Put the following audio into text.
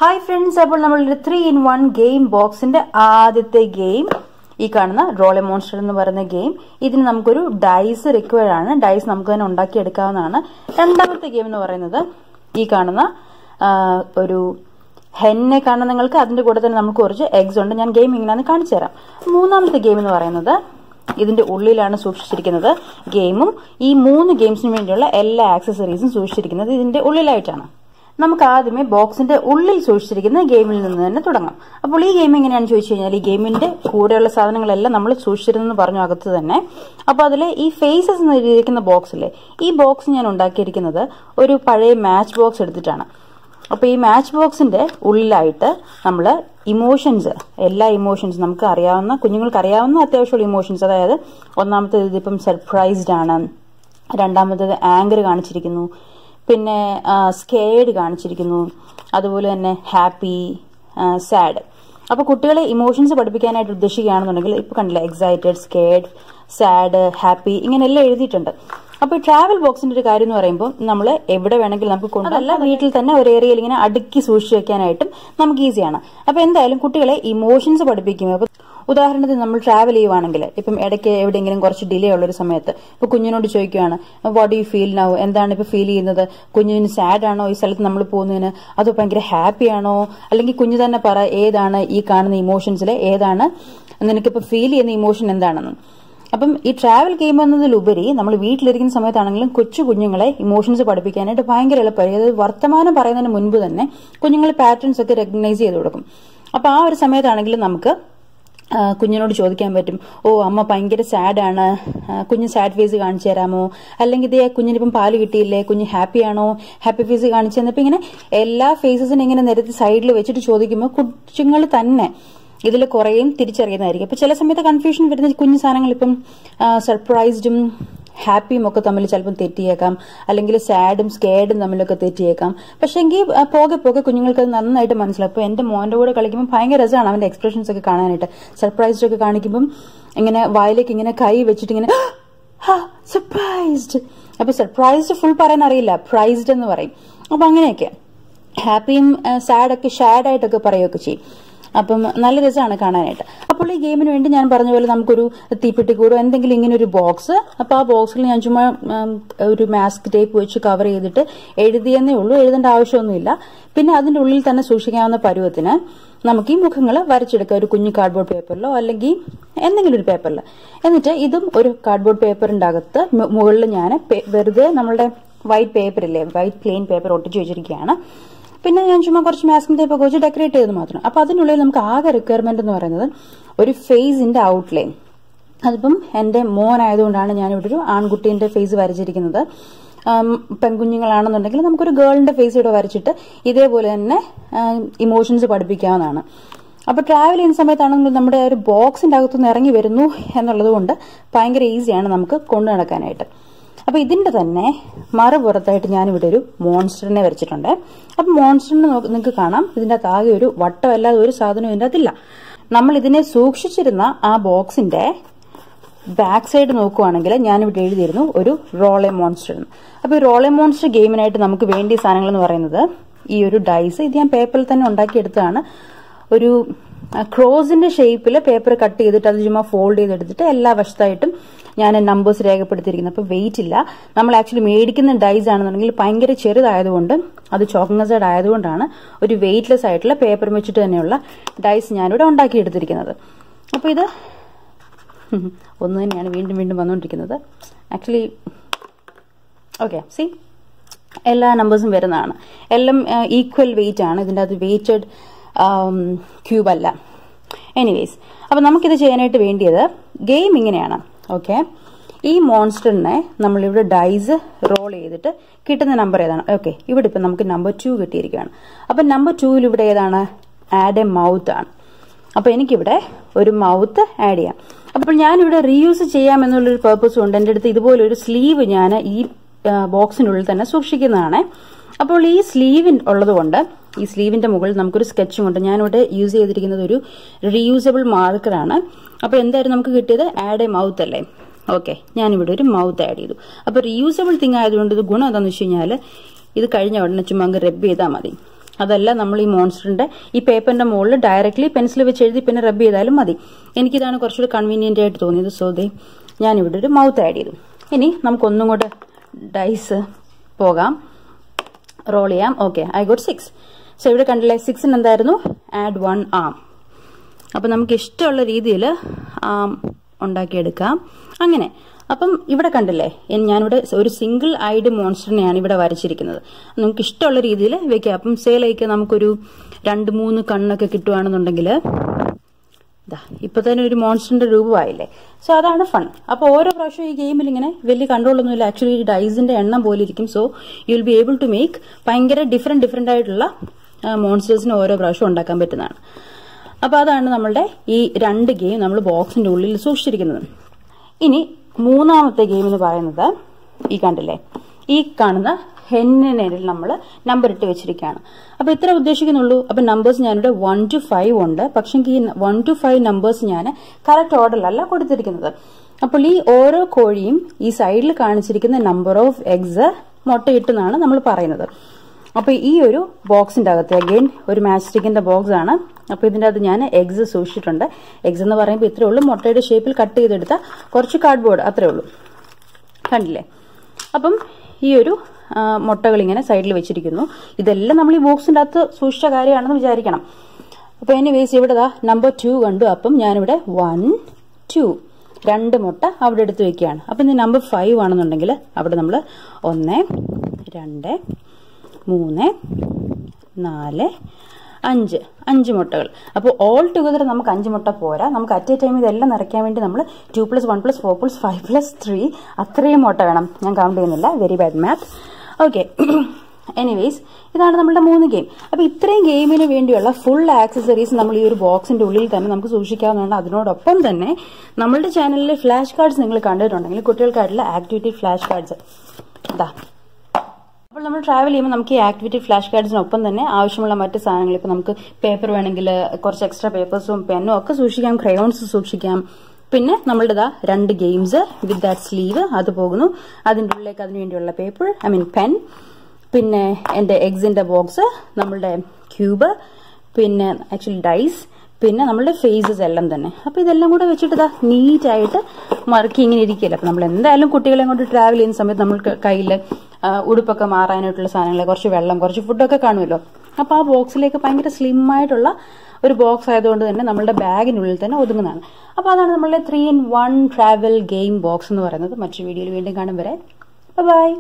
Hi friends, അപ്പോൾ നമ്മളൊരു 3-in-1 game ബോക്സിന്റെ ആദ്യത്തെ ഗെയിം ഈ കാണുന്ന റോളെ മോൺസ്റ്റർ എന്ന് പറയുന്ന ഗെയിം. ഇതിന് നമുക്കൊരു ഡൈസ് റിക്വയർഡ് ആണ്. ഡൈസ് നമുക്ക് തന്നെ ഉണ്ടാക്കിയെടുക്കാവുന്നതാണ്. രണ്ടാമത്തെ ഗെയിം എന്ന് പറയുന്നത് ഈ കാണുന്ന ഒരു ഹെന്നെ കാണുന്ന നിങ്ങൾക്ക് അതിന്റെ കൂടെ തന്നെ നമുക്ക് കുറച്ച് എഗ്സ് ഉണ്ട്. ഞാൻ ഗെയിം ഇങ്ങനെയാണ് കാണിച്ചു തരാം. മൂന്നാമത്തെ ഗെയിം എന്ന് പറയുന്നത് ഇതിന്റെ ഉള്ളിലാണ് സൂക്ഷിച്ചിരിക്കുന്നത്. ഗെയിമും ഈ 3 ഗെയിംസിന് വേണ്ടിയുള്ള എല്ലാ ആക്സസറീസും സൂക്ഷിച്ചിരിക്കുന്നത് ഇതിന്റെ ഉള്ളിലായിട്ടാണ്. നമുക്ക് ആദ്യമേ ബോക്സിന്റെ ഉള്ളിൽ സൂക്ഷിച്ചിരിക്കുന്ന ഗെയിമിൽ നിന്ന് തന്നെ തുടങ്ങാം. അപ്പോൾ ഈ ഗെയിം എങ്ങനെയാണെന്ന് ചോദിച്ചു കഴിഞ്ഞാൽ ഈ ഗെയിമിന്റെ കൂടെയുള്ള സാധനങ്ങളെല്ലാം നമ്മൾ സൂക്ഷിച്ചിരുന്നെന്ന് പറഞ്ഞു അകത്ത് തന്നെ. അപ്പോൾ അതിൽ ഈ ഫേസസ് എഴുതിയിരിക്കുന്ന ബോക്സിലെ ഈ ബോക്സ് ഞാൻ ഉണ്ടാക്കിയിരിക്കുന്നത് ഒരു പഴയ മാച്ച് ബോക്സ് എടുത്തിട്ടാണ്. അപ്പോൾ ഈ മാച്ച് ബോക്സിന്റെ ഉള്ളിലായിട്ട് നമ്മൾ ഇമോഷൻസ്, എല്ലാ ഇമോഷൻസ് നമുക്ക് അറിയാവുന്ന, കുഞ്ഞുങ്ങൾക്ക് അറിയാവുന്ന അത്യാവശ്യമുള്ള ഇമോഷൻസ്, അതായത് ഒന്നാമത്തേത് ഇതിപ്പം സർപ്രൈസ്ഡ് ആണ്, രണ്ടാമത്തേത് ആങ്കർ കാണിച്ചിരിക്കുന്നു, പിന്നെ സ്കേഡ് കാണിച്ചിരിക്കുന്നു, അതുപോലെ തന്നെ ഹാപ്പി, സാഡ്. അപ്പോൾ കുട്ടികളെ ഇമോഷൻസ് പഠിപ്പിക്കാനായിട്ട് ഉദ്ദേശിക്കുകയാണെന്നുണ്ടെങ്കിൽ ഇപ്പോൾ കണ്ടില്ല, എക്സൈറ്റഡ്, സ്കേഡ്, സാഡ്, ഹാപ്പി, ഇങ്ങനെയെല്ലാം എഴുതിയിട്ടുണ്ട്. അപ്പോൾ ഈ ട്രാവൽ ബോക്സിന്റെ ഒരു കാര്യം എന്ന് പറയുമ്പോൾ നമ്മൾ എവിടെ വേണമെങ്കിലും നമുക്ക് കൊണ്ടല്ല, വീട്ടിൽ തന്നെ ഒരു ഏരിയയിൽ ഇങ്ങനെ അടുക്കി സൂക്ഷിച്ചു വെക്കാനായിട്ടും നമുക്ക് ഈസിയാണ്. അപ്പോൾ എന്തായാലും കുട്ടികളെ ഇമോഷൻസ് പഠിപ്പിക്കും. അപ്പോൾ ഉദാഹരണത്തിന് നമ്മൾ ട്രാവൽ ചെയ്യുവാണെങ്കിൽ ഇപ്പം ഇടയ്ക്ക് എവിടെയെങ്കിലും കുറച്ച് ഡിലേ ഉള്ളൊരു സമയത്ത് ഇപ്പൊ കുഞ്ഞിനോട് ചോദിക്കുകയാണ്, വാട്ട് യു ഫീൽ നൗ, എന്താണ് ഇപ്പൊ ഫീൽ ചെയ്യുന്നത്, കുഞ്ഞിന് സാഡ് ആണോ ഈ സ്ഥലത്ത് നമ്മൾ പോകുന്നതിന്, അതോ ഭയങ്കര ഹാപ്പി ആണോ, അല്ലെങ്കിൽ കുഞ്ഞു തന്നെ പറ ഏതാണ് ഈ കാണുന്ന ഇമോഷൻസിലെ ഏതാണ് നിനക്കിപ്പോ ഫീൽ ചെയ്യുന്ന ഇമോഷൻ എന്താണെന്ന്. അപ്പം ഈ ട്രാവൽ ഗെയിം എന്നതിലുപരി നമ്മൾ വീട്ടിലിരിക്കുന്ന സമയത്താണെങ്കിലും കൊച്ചു കുഞ്ഞുങ്ങളെ ഇമോഷൻസ് പഠിപ്പിക്കാനായിട്ട് ഭയങ്കര എളുപ്പമായി. അതായത് വർത്തമാനം പറയുന്നതിന് മുൻപ് തന്നെ കുഞ്ഞുങ്ങൾ പാറ്റേൺസ് ഒക്കെ റെക്കഗ്നൈസ് ചെയ്ത് കൊടുക്കും. അപ്പൊ ആ ഒരു സമയത്താണെങ്കിലും നമുക്ക് കുഞ്ഞിനോട് ചോദിക്കാൻ പറ്റും, ഓ അമ്മ ഭയങ്കര സാഡാണ്, കുഞ്ഞ് സാഡ് ഫേസ് കാണിച്ചു തരാമോ, അല്ലെങ്കിൽ ഇതേ കുഞ്ഞിനിപ്പം പാല് കിട്ടിയില്ലേ, കുഞ്ഞ് ഹാപ്പി ആണോ, ഹാപ്പി ഫേസ് കാണിച്ചു തന്നപ്പോ ഇങ്ങനെ എല്ലാ ഫേസസിനും ഇങ്ങനെ നിരത്തി സൈഡിൽ വെച്ചിട്ട് ചോദിക്കുമ്പോൾ കുഞ്ഞുങ്ങൾ തന്നെ ഇതിൽ കുറേയും തിരിച്ചറിയുന്നതായിരിക്കും. അപ്പൊ ചില സമയത്ത് കൺഫ്യൂഷൻ വരുന്ന കുഞ്ഞു സാധനങ്ങൾ ഇപ്പം സർപ്രൈസ്ഡും ഹാപ്പിയും ഒക്കെ തമ്മിൽ ചിലപ്പം തെറ്റിയേക്കാം, അല്ലെങ്കിൽ സാഡും സ്കേഡും തമ്മിലൊക്കെ തെറ്റിയേക്കാം. പക്ഷെ എങ്കിൽ പോകെ പോകെ കുഞ്ഞുങ്ങൾക്ക് അത് നന്നായിട്ട് മനസ്സിലാവും. അപ്പൊ എന്റെ മോന്റെ കൂടെ കളിക്കുമ്പോൾ ഭയങ്കര രസമാണ് അവന്റെ എക്സ്പ്രഷൻസ് ഒക്കെ കാണാനായിട്ട്. സർപ്രൈസ്ഡ് ഒക്കെ കാണിക്കുമ്പോൾ ഇങ്ങനെ വായിലേക്ക് ഇങ്ങനെ കൈ വെച്ചിട്ട് ഇങ്ങനെ സർപ്രൈസ്ഡ്. അപ്പൊ സർപ്രൈസ്ഡ് ഫുൾ പറയാൻ അറിയില്ല, പ്രൈസ്ഡ് എന്ന് പറയും. അപ്പൊ അങ്ങനെയൊക്കെ ഹാപ്പിയും സാഡൊക്കെ ഷാഡായിട്ടൊക്കെ പറയുകയൊക്കെ ചെയ്യും. അപ്പം നല്ല രസമാണ് കാണാനായിട്ട്. അപ്പോൾ ഈ ഗെയിമിന് വേണ്ടി ഞാൻ പറഞ്ഞ പോലെ നമുക്കൊരു തീപ്പെട്ടിക്കൂടോ എന്തെങ്കിലും ഇങ്ങനെ ഒരു ബോക്സ്, അപ്പൊ ആ ബോക്സിൽ ഞാൻ ചുമ്മാ ഒരു മാസ്ക് ടേപ്പ് വെച്ച് കവർ ചെയ്തിട്ട് എഴുതിയെന്നേ ഉള്ളൂ, എഴുതേണ്ട ആവശ്യമൊന്നുമില്ല. പിന്നെ അതിന്റെ ഉള്ളിൽ തന്നെ സൂക്ഷിക്കാവുന്ന പരുവത്തിന് നമുക്ക് ഈ മുഖങ്ങൾ വരച്ചെടുക്കാം, ഒരു കുഞ്ഞു കാർഡ്ബോർഡ് പേപ്പറിലോ അല്ലെങ്കിൽ എന്തെങ്കിലും ഒരു പേപ്പറിൽ. എന്നിട്ട് ഇതും ഒരു കാർഡ്ബോർഡ് പേപ്പറിന്റെ അകത്ത് മുകളിൽ ഞാൻ വെറുതെ നമ്മളുടെ വൈറ്റ് പേപ്പറില്ലേ, വൈറ്റ് പ്ലെയിൻ പേപ്പർ ഒട്ടിച്ചു വെച്ചിരിക്കുകയാണ്. പിന്നെ ഞാൻ ചുമ്മാ കുറച്ച് മാസ്കിംഗ് ടേപ്പ് ഒക്കെ വെച്ച് ഡെക്കറേറ്റ് ചെയ്ത് മാത്രം. അപ്പൊ അതിനുള്ളിൽ നമുക്ക് ആകെ റിക്വയർമെന്റ് എന്ന് പറയുന്നത് ഒരു ഫേസിന്റെ ഔട്ട്ലൈൻ. അതിപ്പം എന്റെ മോനായതുകൊണ്ടാണ് ഞാനിവിടെ ഒരു ആൺകുട്ടീന്റെ ഫേസ് വരച്ചിരിക്കുന്നത്. പെൺകുഞ്ഞുങ്ങളാണെന്നുണ്ടെങ്കിൽ നമുക്കൊരു ഗേളിന്റെ ഫേസ് ഇവിടെ വരച്ചിട്ട് ഇതേപോലെ തന്നെ ഇമോഷൻസ് പഠിപ്പിക്കാവുന്നതാണ്. അപ്പൊ ട്രാവൽ ചെയ്യുന്ന സമയത്താണെങ്കിൽ നമ്മുടെ ഒരു ബോക്സിന്റെ അകത്തുനിന്ന് ഇറങ്ങി വരുന്നു എന്നുള്ളത് കൊണ്ട് ഭയങ്കര ഈസിയാണ് നമുക്ക് കൊണ്ടു നടക്കാനായിട്ട്. അപ്പൊ ഇതിന്റെ തന്നെ മറുപുറത്തായിട്ട് ഞാനിവിടെ ഒരു മോൺസ്റ്ററിനെ വരച്ചിട്ടുണ്ട്. അപ്പൊ മോൺസ്റ്ററിനെ നിങ്ങൾക്ക് കാണാം, ഇതിന്റെ അകത്ത് ആകെ ഒരു വട്ടമല്ലാതെ ഒരു സാധനവും ഇതിന്റെ അകത്തില്ല. നമ്മൾ ഇതിനെ സൂക്ഷിച്ചിരുന്ന ആ ബോക്സിന്റെ ബാക്ക് സൈഡ് നോക്കുവാണെങ്കിൽ ഞാനിവിടെ എഴുതിയിരുന്നു ഒരു റോളെ മോൺസ്റ്റർ എന്ന്. അപ്പൊ ഈ റോളെ മോൺസ്റ്റർ ഗെയിമിനായിട്ട് നമുക്ക് വേണ്ടിയ സാധനങ്ങൾ എന്ന് പറയുന്നത് ഈ ഒരു ഡൈസ്, ഇത് ഞാൻ പേപ്പറിൽ തന്നെ ഉണ്ടാക്കിയെടുത്തതാണ്. ഒരു ക്രോസിന്റെ ഷേപ്പിൽ പേപ്പർ കട്ട് ചെയ്തിട്ട് അത് ചുമ്മാ ഫോൾഡ് ചെയ്തെടുത്തിട്ട് എല്ലാ വശത്തായിട്ടും ഞാൻ നമ്പേഴ്സ് രേഖപ്പെടുത്തിയിരിക്കുന്നത്. അപ്പൊ വെയിറ്റ് ഇല്ല. നമ്മൾ ആക്ച്വലി മേടിക്കുന്ന ഡൈസ് ആണെന്നുണ്ടെങ്കിൽ ഭയങ്കര ചെറുതായതുകൊണ്ട്, അത് ചോക്ലേറ്റ് ആയതുകൊണ്ടാണ് ഒരു വെയിറ്റ്ലെസ് ആയിട്ടുള്ള പേപ്പർ വെച്ചിട്ട് തന്നെയുള്ള ഡൈസ് ഞാനിവിടെ ഉണ്ടാക്കിയെടുത്തിരിക്കുന്നത്. അപ്പൊ ഇത് ഒന്ന് തന്നെയാണ് വീണ്ടും വീണ്ടും വന്നുകൊണ്ടിരിക്കുന്നത്. ആക്ച്വലി ഓക്കെ, സി എല്ലാ നമ്പേഴ്സും വരുന്നതാണ്, എല്ലാം ഈക്വൽ വെയിറ്റ് ആണ്. ഇതിൻ്റെ അത് വെയിറ്റഡ് ക്യൂബ് അല്ല. എനിവേസ്, അപ്പൊ നമുക്കിത് ചെയ്യാനായിട്ട് വേണ്ടിയത് ഗെയിം ഇങ്ങനെയാണ്. ഓക്കെ, ഈ മോൺസ്റ്ററിനെ നമ്മളിവിടെ ഡൈസ് റോൾ ചെയ്തിട്ട് കിട്ടുന്ന നമ്പർ ഏതാണ്? ഓക്കെ, ഇവിടെ ഇപ്പം നമുക്ക് നമ്പർ 2 കിട്ടിയിരിക്കുകയാണ്. അപ്പൊ നമ്പർ 2 ഇവിടെ ഏതാണ്? ആഡ് എ മൗത്ത് ആണ്. അപ്പൊ എനിക്കിവിടെ ഒരു മൗത്ത് ആഡ് ചെയ്യാം. അപ്പോൾ ഞാനിവിടെ റീയൂസ് ചെയ്യാം എന്നുള്ളൊരു പേർപ്പസ് കൊണ്ട് എൻ്റെ അടുത്ത് ഇതുപോലെ ഒരു സ്ലീവ് ഞാൻ ഈ ബോക്സിനുള്ളിൽ തന്നെ സൂക്ഷിക്കുന്നതാണ്. അപ്പോൾ ഈ സ്ലീവ് ഉള്ളത് കൊണ്ട് ഈ സ്ലീവിന്റെ മുകളിൽ നമുക്കൊരു സ്കെച്ചും ഉണ്ട്. ഞാനിവിടെ യൂസ് ചെയ്തിരിക്കുന്നത് ഒരു റീയൂസബിൾ മാർക്കറാണ്. അപ്പൊ എന്തായാലും നമുക്ക് കിട്ടിയത് ആഡ് എ മൗത്ത് അല്ലേ? ഓക്കെ, ഞാനിവിടെ ഒരു മൗത്ത് ആഡ് ചെയ്തു. അപ്പൊ റീയൂസബിൾ തിങ് ആയതുകൊണ്ട് ഇത് ഗുണം എന്താണെന്ന് വെച്ച് കഴിഞ്ഞാൽ ഇത് കഴിഞ്ഞ ഉടനെ ചുമ്മാ അങ്ങ് റബ്ബ് ചെയ്താൽ മതി. അതല്ല നമ്മൾ ഈ മോൺസ്റ്ററിന്റെ ഈ പേപ്പറിന്റെ മുകളിൽ ഡയറക്ട്ലി പെൻസിൽ വെച്ച് എഴുതി പിന്നെ റബ്ബ് ചെയ്താലും മതി. എനിക്കിതാണ് കുറച്ചുകൂടി കൺവീനിയന്റ് ആയിട്ട് തോന്നിയത്. സോ ഞാനിവിടെ ഒരു മൗത്ത് ആഡ് ചെയ്തു. ഇനി നമുക്കൊന്നും കൂടെ ഡൈസ് പോകാം, റോൾ ചെയ്യാം. Okay, I got 6. സോ ഇവിടെ കണ്ടില്ലേ 6 എന്തായിരുന്നു? ആഡ് 1 ആം. അപ്പൊ നമുക്ക് ഇഷ്ടമുള്ള രീതിയിൽ ആം ഉണ്ടാക്കിയെടുക്കാം. അങ്ങനെ അപ്പം ഇവിടെ കണ്ടില്ലേ, ഞാനിവിടെ ഒരു സിംഗിൾ ഐഡ് മോൺസ്റ്ററിനെയാണ് ഇവിടെ വരച്ചിരിക്കുന്നത്. നമുക്ക് ഇഷ്ടമുള്ള രീതിയിൽ വെക്കാം. അപ്പം സേലയ്ക്ക് നമുക്കൊരു 2-3 കണ്ണൊക്കെ കിട്ടുവാണെന്നുണ്ടെങ്കിൽ ഇപ്പൊ തന്നെ ഒരു മോൺസ്റ്ററിന്റെ രൂപമായില്ലേ. സോ അതാണ് ഫൺ. അപ്പൊ ഓരോ പ്രാവശ്യം ഈ ഗെയിമിൽ ഇങ്ങനെ വലിയ കൺട്രോൾ ഒന്നുമില്ല. ആക്ച്വലി ഈ ഡൈസിന്റെ എണ്ണം പോലെ ഇരിക്കും. So you will be able to make ഭയങ്കര ഡിഫറെന്റ് ആയിട്ടുള്ള മോൺസ്റ്റേഴ്സിന് ഓരോ പ്രാവശ്യം ഉണ്ടാക്കാൻ പറ്റുന്നതാണ്. അപ്പൊ അതാണ് നമ്മളുടെ ഈ 2 ഗെയിം നമ്മൾ ബോക്സിന്റെ ഉള്ളിൽ സൂക്ഷിച്ചിരിക്കുന്നത്. ഇനി മൂന്നാമത്തെ ഗെയിം എന്ന് പറയുന്നത് ഈ കണ്ടില്ലേ, ഈ കാണുന്ന ഹെന്നിനെ നമ്മൾ നമ്പർ ഇട്ട് വെച്ചിരിക്കുകയാണ്. അപ്പൊ ഇത്ര ഉദ്ദേശിക്കുന്നുള്ളൂ. അപ്പൊ നമ്പേഴ്സ് ഞാനിവിടെ 1 to 5 ഉണ്ട്. പക്ഷെ ഈ 1 to 5 നമ്പേഴ്സ് ഞാൻ കറക്റ്റ് ഓർഡറിലല്ല കൊടുത്തിരിക്കുന്നത്. അപ്പോൾ ഈ ഓരോ കോഴിയും ഈ സൈഡിൽ കാണിച്ചിരിക്കുന്ന നമ്പർ ഓഫ് എഗ്സ് മുട്ടയിട്ടെന്നാണ് നമ്മൾ പറയുന്നത്. അപ്പൊ ഈ ഒരു ബോക്സിന്റെ അകത്ത് അഗെയിൻ ഒരു മാച്ച് സ്റ്റിക്കിന്റെ ബോക്സ് ആണ്. അപ്പൊ ഇതിന്റെ അകത്ത് ഞാൻ എഗ്സ് സൂക്ഷിച്ചിട്ടുണ്ട്. എഗ്സ് എന്ന് പറയുമ്പോൾ ഇത്രേ ഉള്ളൂ, മുട്ടയുടെ ഷേപ്പിൽ കട്ട് ചെയ്തെടുത്ത കുറച്ച് കാർഡ്ബോർഡ്, അത്രേ ഉള്ളൂ. കണ്ടില്ലേ? അപ്പം ഈ ഒരു മുട്ടകൾ ഇങ്ങനെ സൈഡിൽ വെച്ചിരിക്കുന്നു. ഇതെല്ലാം നമ്മൾ ഈ ബോക്സിന്റെ അകത്ത് സൂക്ഷിച്ച കാര്യമാണെന്ന് വിചാരിക്കണം. അപ്പൊ എനിവേസ് ഇവിടെ നമ്പർ 2 കണ്ടു. അപ്പം ഞാനിവിടെ 1, 2 2 മുട്ട അവിടെ എടുത്ത് വെക്കുകയാണ്. അപ്പൊ ഇത് നമ്പർ 5 ആണെന്നുണ്ടെങ്കിൽ അവിടെ നമ്മൾ 1, 2, 3, 4, 5 മുട്ടകൾ. അപ്പോൾ ഓൾ ടുഗദർ നമുക്ക് 5 മുട്ട പോരാ. നമുക്ക് അറ്റ് എ ടൈം ഇതെല്ലാം നിറയ്ക്കാൻ വേണ്ടി നമ്മൾ 2 + 1 + 4 + 5 + 3 അത്രയും മുട്ട വേണം. ഞാൻ കൗണ്ട് ചെയ്യുന്നില്ല, very bad math. Okay, anyways ഇതാണ് നമ്മുടെ 3 ഗെയിം. അപ്പൊ ഇത്രയും ഗെയിമിന് വേണ്ടിയുള്ള ഫുൾ ആക്സസറീസ് നമ്മൾ ഈ ഒരു ബോക്സിന്റെ ഉള്ളിൽ തന്നെ നമുക്ക് സൂക്ഷിക്കാവുന്നതാണ്. അതിനോടൊപ്പം തന്നെ നമ്മളുടെ ചാനലിലെ ഫ്ലാഷ് കാർഡ്സ് നിങ്ങൾ കണ്ടിട്ടുണ്ടെങ്കിൽ കുട്ടികൾക്കായിട്ടുള്ള ആക്ടിവിറ്റി ഫ്ലാഷ് കാർഡ്സ് അപ്പോൾ നമ്മൾ ട്രാവൽ ചെയ്യുമ്പോൾ നമുക്ക് ഈ ആക്ടിവിറ്റി ഫ്ലാഷ് കാർഡ്സിനൊപ്പം തന്നെ ആവശ്യമുള്ള മറ്റ് സാധനങ്ങൾ, ഇപ്പൊ നമുക്ക് പേപ്പർ വേണമെങ്കിൽ കുറച്ച് എക്സ്ട്രാ പേപ്പേഴ്സും പെന്നും ഒക്കെ സൂക്ഷിക്കാം, ക്രയോൺസ് സൂക്ഷിക്കാം. പിന്നെ നമ്മളുടെ 2 ഗെയിംസ് വിത്ത് ദാറ്റ് സ്ലീവ് അത് പോകുന്നു. അതിൻ്റെ ഉള്ളിലേക്ക് അതിനു വേണ്ടിയുള്ള പേപ്പർ, പെൻ, പിന്നെ എന്റെ എഗ്സിന്റെ ബോക്സ്, നമ്മളുടെ ക്യൂബ്, പിന്നെ ആക്ച്വലി ഡൈസ്, പിന്നെ നമ്മളുടെ ഫേസസ് എല്ലാം തന്നെ. അപ്പൊ ഇതെല്ലാം കൂടെ വെച്ചിട്ട് നീറ്റായിട്ട് മറക്കി ഇങ്ങനെ ഇരിക്കില്ല. അപ്പൊ നമ്മൾ എന്തായാലും കുട്ടികളെ കൊണ്ട് ട്രാവൽ ചെയ്യുന്ന സമയത്ത് നമ്മൾക്ക് കയ്യിൽ ഉടുപ്പൊക്കെ മാറാനായിട്ടുള്ള സാധനങ്ങൾ, കുറച്ച് വെള്ളം, കുറച്ച് ഫുഡൊക്കെ കാണുമല്ലോ. അപ്പൊ ആ ബോക്സിലേക്ക് ഭയങ്കര സ്ലിം ആയിട്ടുള്ള ഒരു ബോക്സ് ആയതുകൊണ്ട് തന്നെ നമ്മളുടെ ബാഗിനുള്ളിൽ തന്നെ ഒതുങ്ങുന്നതാണ്. അപ്പൊ അതാണ് നമ്മളുടെ 3-in-1 ട്രാവൽ ഗെയിം ബോക്സ് എന്ന് പറയുന്നത്. മറ്റൊരു വീഡിയോയിൽ വീണ്ടും കാണും വരെ ബൈ.